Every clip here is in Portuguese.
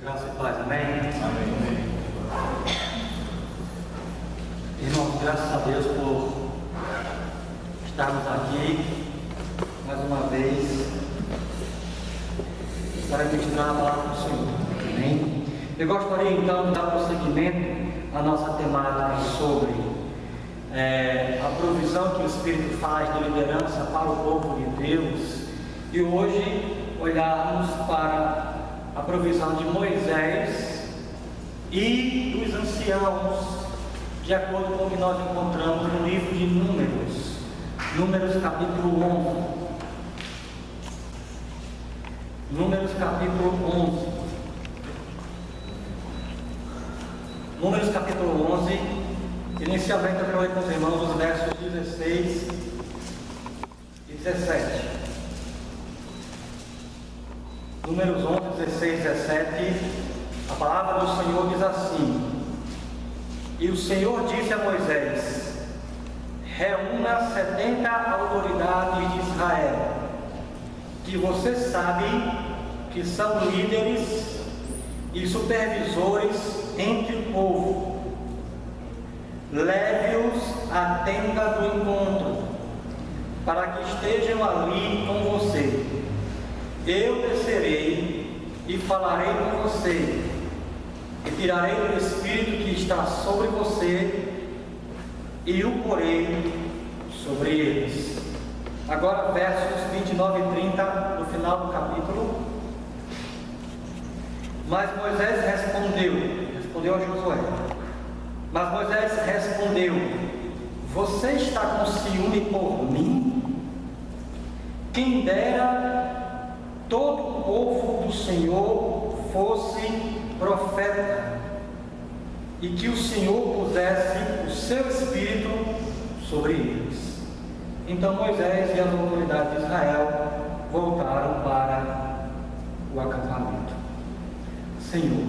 Graça e paz, amém? Amém. Irmãos, graças a Deus por estarmos aqui mais uma vez para ministrar a palavra do Senhor, amém? Eu gostaria então de dar prosseguimento à nossa temática sobre a provisão que o Espírito faz de liderança para o povo de Deus, e hoje olharmos para a provisão de Moisés e dos anciãos, de acordo com o que nós encontramos no livro de Números capítulo 11. Números capítulo 11. Números capítulo 11, inicialmente eu quero ler com os irmãos os versos 16 e 17. Números 11, 16 e 17, a palavra do Senhor diz assim: E o Senhor disse a Moisés: reúna 70 autoridades de Israel, que você sabe que são líderes e supervisores entre o povo. Leve-os à tenda do encontro, para que estejam ali com você. Eu descerei e falarei com você, e tirarei o Espírito que está sobre você, e o porei sobre eles. Agora versos 29 e 30, no final do capítulo. Mas Moisés respondeu a Josué. Mas Moisés respondeu: você está com ciúme por mim? Quem dera todo o povo do Senhor fosse profeta, e que o Senhor pusesse o seu Espírito sobre eles. Então Moisés e as autoridades de Israel voltaram para o acampamento. Senhor,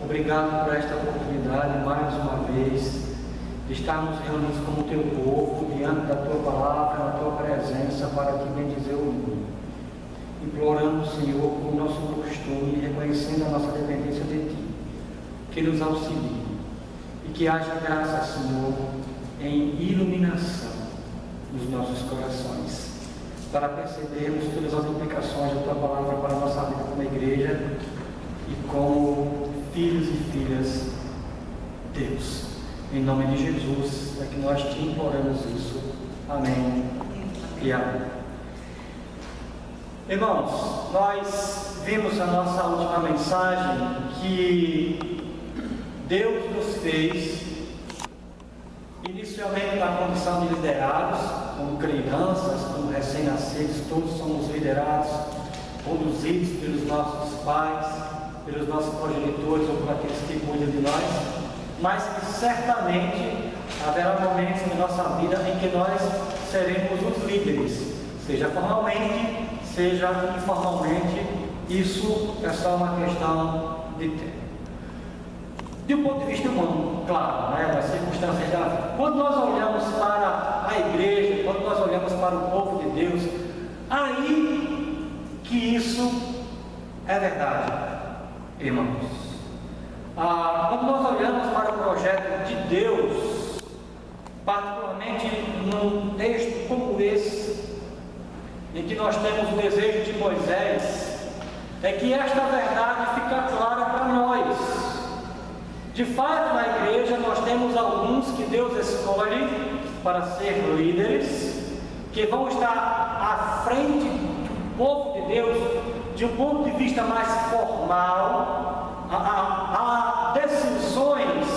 obrigado por esta oportunidade mais uma vez de estarmos reunidos como teu povo diante da tua palavra, na tua presença, para te bendizer o mundo. Implorando, Senhor, por nosso costume, reconhecendo a nossa dependência de Ti, que nos auxilie e que haja graça, Senhor, em iluminação nos nossos corações, para percebermos todas as implicações da Tua palavra para a nossa vida como igreja e como filhos e filhas Deus. Em nome de Jesus é que nós Te imploramos isso. Amém e amém. Irmãos, nós vimos na nossa última mensagem que Deus nos fez inicialmente na condição de liderados, como crianças, como recém-nascidos, todos somos liderados, conduzidos pelos nossos pais, pelos nossos progenitores ou por aqueles que cuidam de nós, mas que certamente haverá momentos na nossa vida em que nós seremos os líderes, seja formalmente, seja informalmente. Isso é só uma questão de tempo. De um ponto de vista humano, claro, das circunstâncias da vida. Quando nós olhamos para a igreja, quando nós olhamos para o povo de Deus, aí que isso é verdade, irmãos. Quando nós olhamos para o projeto de Deus, particularmente num texto como esse, em que nós temos o desejo de Moisés, é que esta verdade fica clara para nós. De fato, na igreja nós temos alguns que Deus escolhe para ser líderes, que vão estar à frente do povo de Deus de um ponto de vista mais formal, a decisões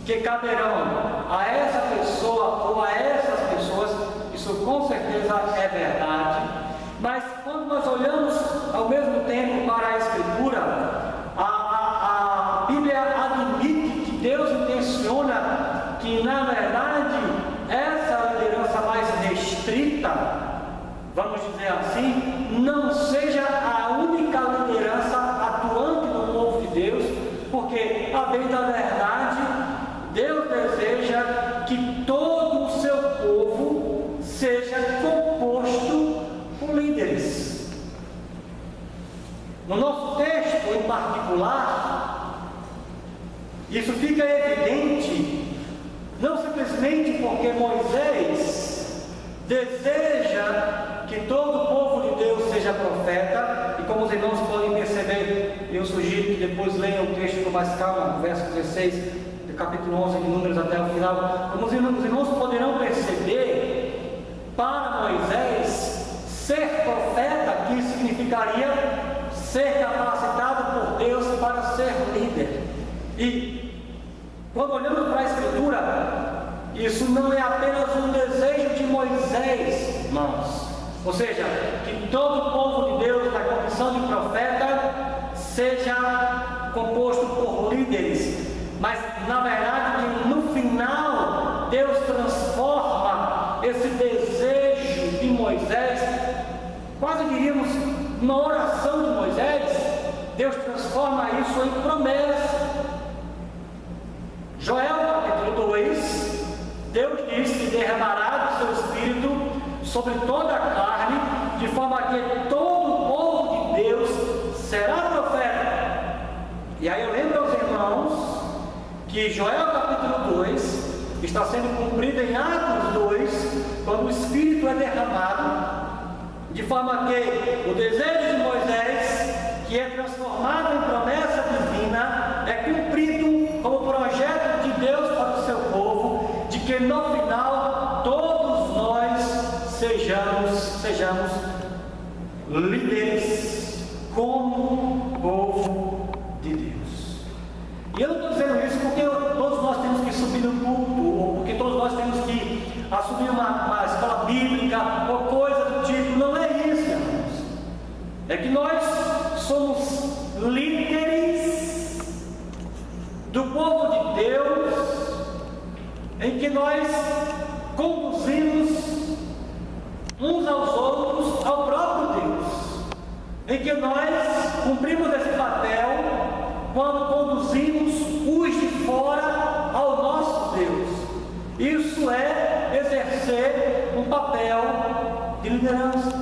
que caberão a essa pessoa ou a essas pessoas. Isso com certeza é verdade, mas quando nós olhamos ao mesmo tempo para a Escritura, a Bíblia admite que Deus intenciona que, na verdade, essa liderança mais restrita, vamos dizer assim, não seja a única liderança atuante no povo de Deus, porque, a bem da verdade, Deus deseja que todo o seu povo seja composto por líderes. No nosso texto, particular, isso fica evidente, não simplesmente porque Moisés deseja que todo o povo de Deus seja profeta, e como os irmãos podem perceber, eu sugiro que depois leiam o texto com mais calma, no verso 16, do capítulo 11 de Números até o final. Como os irmãos poderão perceber, para Moisés, ser profeta aqui significaria ser capacitado por Deus para ser líder. E quando olhamos para a Escritura, isso não é apenas um desejo de Moisés, irmãos. Ou seja, que todo o povo de Deus, na condição de profeta, seja composto por líderes. Mas, na verdade, no final, Deus transforma esse desejo de Moisés, quase diríamos uma oração de Moisés, Deus transforma isso em promessa. Joel capítulo 2, Deus diz que derramará do seu Espírito sobre toda a carne, de forma que todo o povo de Deus será profeta. E aí eu lembro aos irmãos que Joel capítulo 2 está sendo cumprido em Atos 2, quando o Espírito é derramado, de forma que o desejo de Moisés, que é transformado em promessa divina, é cumprido como projeto de Deus para o seu povo, de que no final todos nós sejamos líderes como povo de Deus. E eu não estou dizendo isso porque todos nós temos que subir no culto, ou porque todos nós temos que assumir uma escola bíblica, ou coisa do tipo. Não é isso, irmãos. É que nós somos líderes do povo de Deus, em que nós conduzimos uns aos outros ao próprio Deus, em que nós cumprimos esse papel quando conduzimos os de fora ao nosso Deus. Isso é exercer um papel de liderança.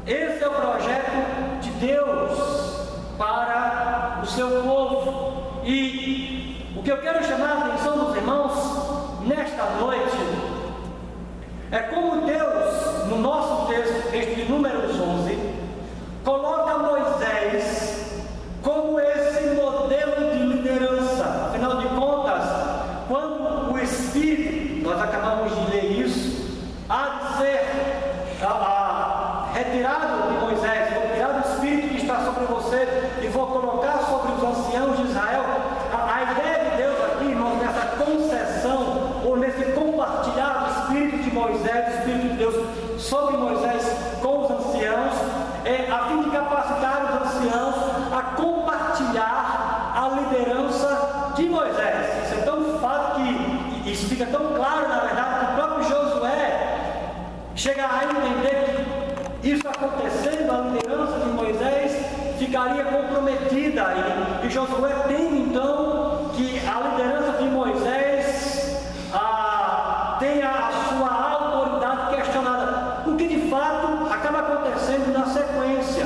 Esse é o projeto de Deus para o seu povo. E o que eu quero chamar a atenção dos irmãos nesta noite é como Deus, no nosso texto de Números 11, coloca Moisés como esse modelo de liderança. Afinal de contas, quando o Espírito, nós acabamos de ler isso, há de ser retirado de Moisés, vou tirar do Espírito que está sobre você e vou colocar sobre os anciãos de Israel. A ideia de Deus aqui, irmãos, nessa concessão, ou nesse compartilhar do Espírito de Moisés, do Espírito de Deus sobre Moisés com os anciãos, é a fim de capacitar os anciãos a compartilhar a liderança de Moisés. Isso é tão fato que isso fica tão claro, na verdade, que o próprio Josué chega a entender que isso acontecendo, a liderança de Moisés ficaria comprometida, e Josué tem então que a liderança de Moisés tenha a sua autoridade questionada, o que de fato acaba acontecendo na sequência.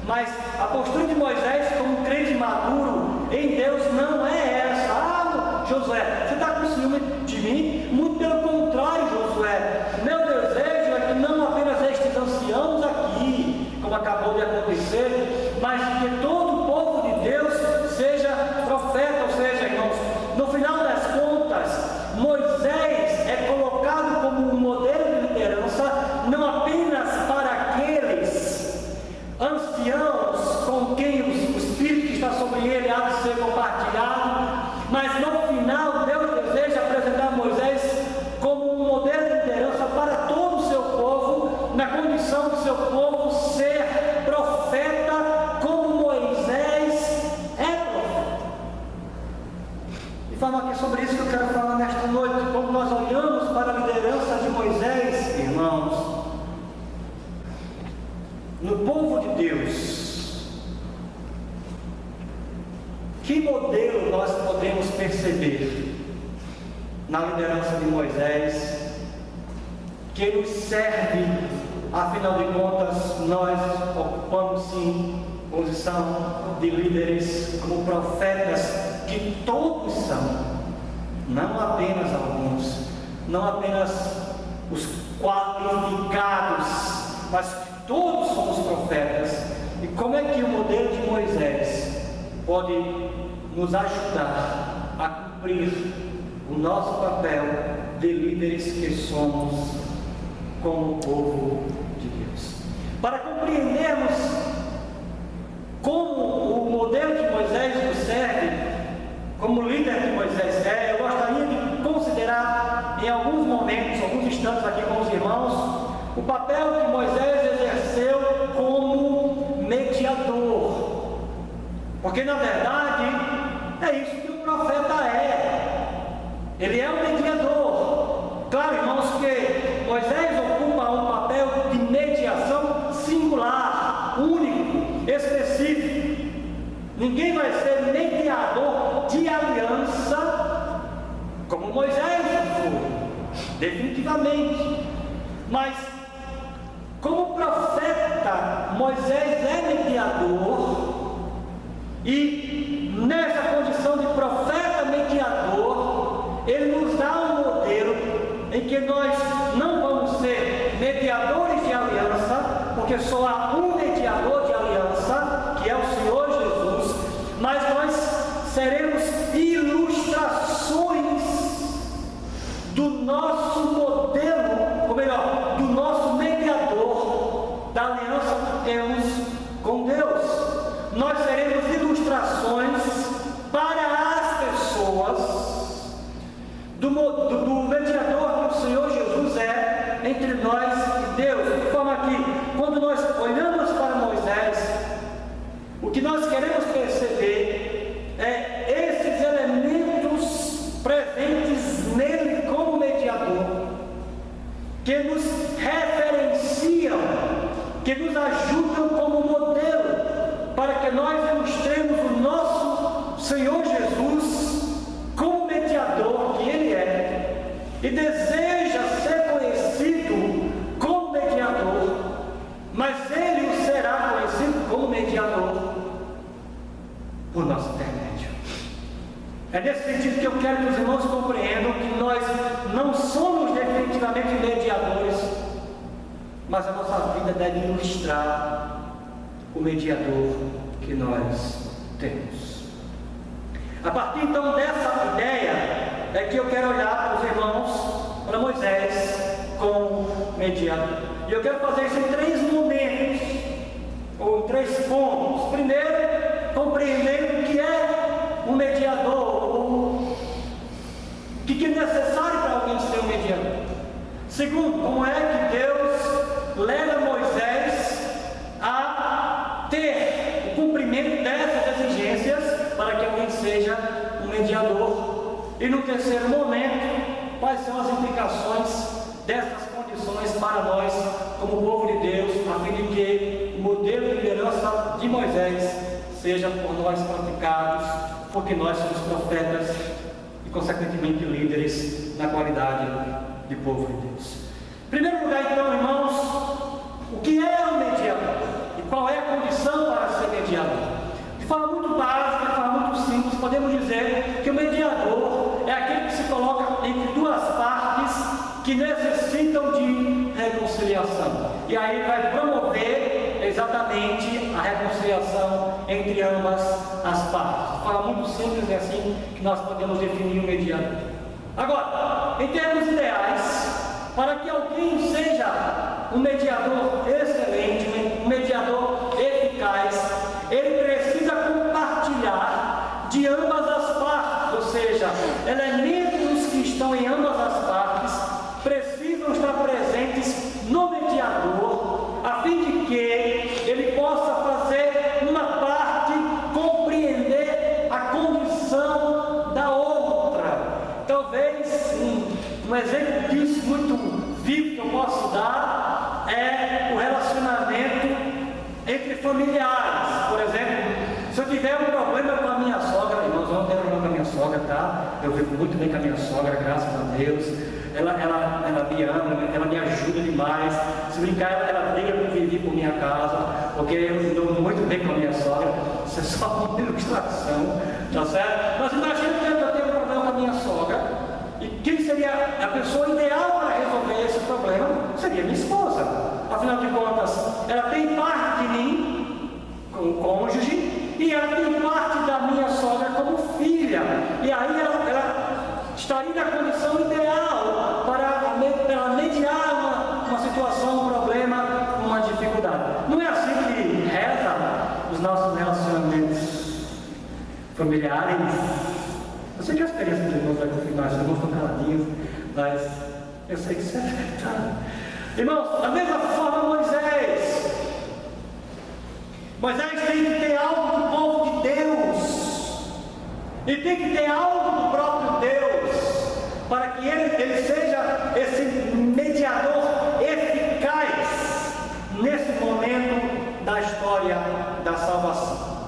Mas a postura de Moisés, como crente maduro em Deus, não é essa. Josué, você está com ciúme de mim? Muito pelo contrário, Josué. Meu desejo é que não apenas estes anciãos aqui, como acabou de acontecer, mas que todo o povo de Deus seja profeta. Ou seja, irmãos, no final das contas, Moisés é colocado como um modelo de liderança, não apenas para aqueles anciãos com quem o Espírito que está sobre ele há de ser compartilhado, mas no final Deus deseja apresentar Moisés como um modelo de liderança para todo o seu povo, na condição de seu povo ser profeta como Moisés é profeta. E fala aqui sobre isso que eu quero falar nesta noite. Quando nós olhamos para a liderança de Moisés, irmãos, no povo de Deus, que modelo nós podemos perceber na liderança de Moisés, que nos serve, afinal de contas, nós ocupamos sim posição de líderes como profetas, que todos são, não apenas alguns, não apenas os qualificados, mas todos somos profetas. E como é que o modelo de Moisés pode nos ajudar a cumprir o nosso papel de líderes que somos como povo de Deus? Para compreendermos como o modelo de Moisés nos serve, como líder de Moisés é, eu gostaria de considerar em alguns momentos, alguns instantes aqui com os irmãos, o papel que Moisés exerceu como mediador. Porque na verdade é isso que o profeta é. Ele é um mediador. Claro, irmãos, que Moisés ocupa um papel de mediação singular, único, específico. Ninguém vai ser mediador de aliança como Moisés foi, definitivamente. Mas como profeta, Moisés é mediador, e nessa condição de profeta mediador, ele nos dá um modelo em que nós não vamos ser mediadores de aliança, porque só há um mediador de aliança, que é o Senhor Jesus, mas nós seremos ilustrações do nosso modelo, ou melhor, do nosso mediador, da aliança que temos com Deus. Nós seremos ilustrações para as pessoas do mediador que o Senhor Jesus é entre nós e Deus. De forma que, quando nós olhamos para Moisés, o que nós queremos perceber é esses elementos presentes nele como mediador, que nos referenciam, que nos ajudam como modelo, para que nós ilustremos o nosso Senhor Jesus como mediador que Ele é, e deseja ser conhecido como mediador, mas Ele o será conhecido como mediador por nosso intermédio. É nesse sentido que eu quero que os irmãos compreendam que nós não somos definitivamente mediadores, mas a nossa vida deve ilustrar o mediador que nós temos. A partir então dessa ideia é que eu quero olhar para os irmãos, para Moisés como mediador. E eu quero fazer isso em 3 momentos, ou em 3 pontos. Primeiro, compreendendo o que é um mediador, o que é necessário para alguém ser um mediador. Segundo, como é que Deus leva Moisés a ter o cumprimento dessas exigências para que alguém seja um mediador. E no terceiro momento, quais são as implicações dessas condições para nós como povo de Deus, a fim de que o modelo de liderança de Moisés seja por nós praticados, porque nós somos profetas e consequentemente líderes na qualidade de povo de Deus. Em primeiro lugar, então, irmãos, o que é um mediador e qual é a condição para ser mediador? De forma muito básica, de forma muito simples, podemos dizer que o mediador é aquele que se coloca entre 2 partes que necessitam de reconciliação, e aí vai promover exatamente a reconciliação entre ambas as partes. De forma muito simples, é assim que nós podemos definir o mediador. Agora, em termos ideais, para que alguém seja um mediador excelente, um mediador eficaz, ele precisa compartilhar de ambas as partes, ou seja, elementos que estão em ambas as partes precisam estar presentes no mediador, a fim de que ele possa fazer uma parte compreender a condição da outra. Talvez um exemplo disso muito vivo que eu posso dar é o relacionamento entre familiares. Por exemplo, se eu tiver um problema com a minha sogra, irmãos, eu não tenho problema com a minha sogra, tá? Eu vivo muito bem com a minha sogra, graças a Deus. ela me ama, ela me ajuda demais. Se brincar, ela briga por vir por minha casa, porque eu me dou muito bem com a minha sogra. Isso é só uma ilustração, tá certo? Mas imagina que eu tenho um problema com a minha sogra, e quem seria a pessoa ideal para resolver esse problema? Seria minha esposa. Afinal de contas, ela tem parte de mim como cônjuge, e ela tem parte da minha sogra como filha. E aí ela estaria na condição ideal para mediar uma situação, um problema, uma dificuldade. Não é assim que reza os nossos relacionamentos familiares? Eu sei que a experiência dos irmãos vai confirmar, os irmãos estão caladinhos, mas eu sei que isso é verdade. Irmãos, da mesma forma Moisés tem que ter algo do povo de Deus, e tem que ter algo do próprio Deus, para que ele seja esse mediador eficaz nesse momento da história da salvação.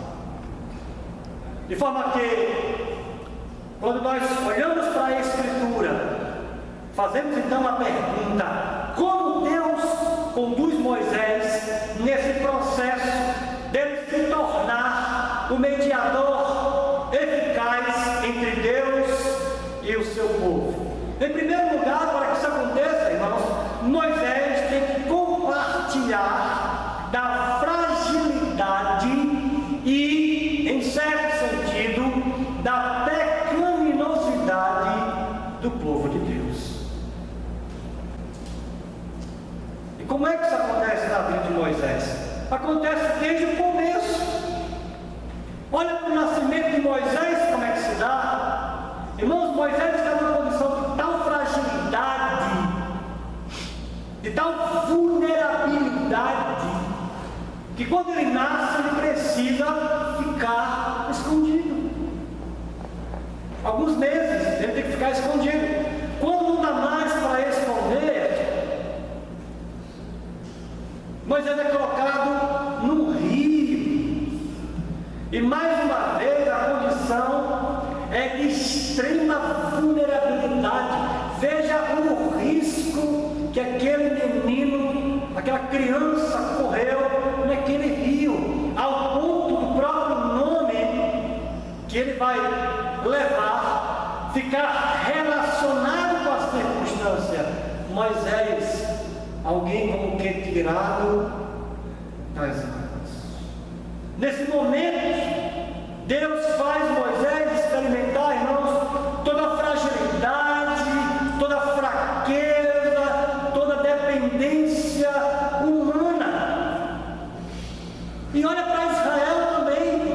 De forma que, quando nós olhamos para a Escritura, fazemos então a pergunta: como Deus conduz Moisés nesse processo dele se tornar o mediador eficaz entre Deus e o seu povo? Em primeiro lugar, para que isso aconteça, irmãos, Moisés tem que compartilhar da fragilidade e, em certo sentido, da pecaminosidade do povo de Deus. E como é que isso acontece na vida de Moisés? Acontece desde o começo. Olha para o nascimento de Moisés, como é que se dá. Irmãos, Moisés está numa condição de tal fragilidade, de tal vulnerabilidade, que quando ele nasce, ele precisa ficar escondido. Alguns meses ele tem que ficar escondido. Quando não dá mais para esconder, Moisés é colocado no rio. E mais uma vez a condição é de extrema vulnerabilidade. Veja o risco que aquele menino, aquela criança correu naquele rio, ao ponto do próprio nome que ele vai levar, ficar relacionado com a circunstância. Moisés, alguém como que tirado das águas. Nesse momento, Deus faz Moisés experimentar, irmãos, toda a fragilidade, toda a fraqueza, toda a dependência humana. E olha para Israel também.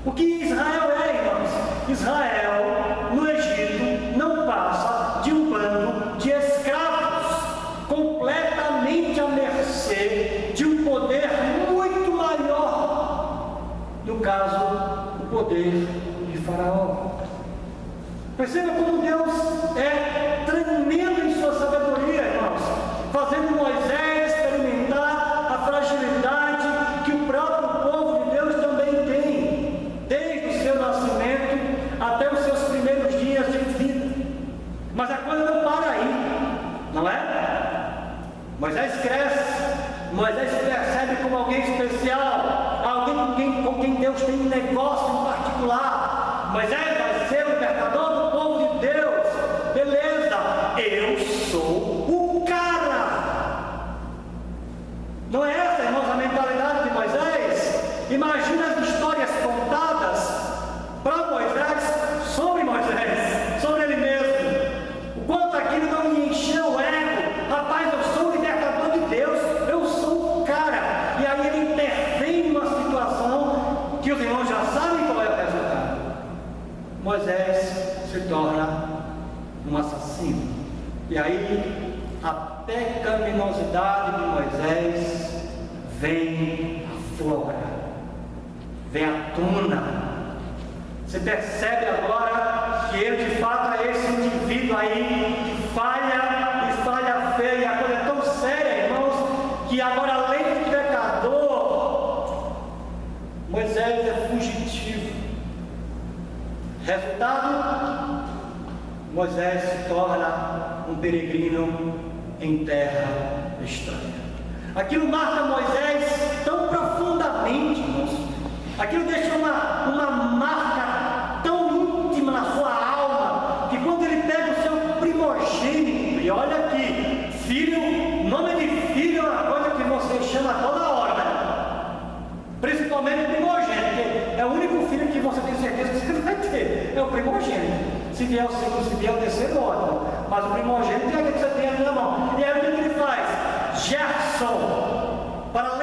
O que Israel é, irmãos? Israel, no Egito, não passa de um bando de escravos, completamente à mercê de um poder muito maior, no caso, o poder de Faraó. Perceba como Deus é tremendo em sua sabedoria, irmãos, fazendo Moisés experimentar a fragilidade que o próprio povo de Deus também tem, desde o seu nascimento até os seus primeiros dias de vida. Mas a coisa não para aí, não é? Moisés cresce, Moisés se percebe como alguém especial, alguém com quem Deus tem um negócio em particular. Moisés vai ser o libertador do povo de Deus. Beleza, eu sou o cara. Não é essa, irmãos, a mentalidade de Moisés? Imagina as histórias contadas para Moisés, sobre ele mesmo. O quanto aquilo não lhe encheu o ego. Rapaz, eu sou o libertador de Deus, eu sou o cara. E aí ele intervém numa situação que os irmãos já sabem qual é o resultado. Moisés se torna um assassino. E aí a pecaminosidade de Moisés vem à flora, vem à tona. Você percebe agora que ele de fato é esse indivíduo aí que falha e falha feia. A coisa é tão séria, irmãos, que agora, além de pecador, Moisés é fugitivo. Resultado: Moisés se torna um peregrino em terra estranha. Aquilo marca Moisés tão profundamente, irmãos. Aquilo deixa uma marca tão íntima na sua alma, que quando ele pega o seu primogênito, e olha aqui, filho, nome de filho é uma coisa que você chama toda hora, né? Principalmente o primogênito, porque é o único filho que você tem certeza que você vai ter, é o primogênito. Se vier o segundo, se vier o terceiro, ótimo, mas o primogênito é aquele que você tem ali na mão. E aí o que ele faz? Gerson, para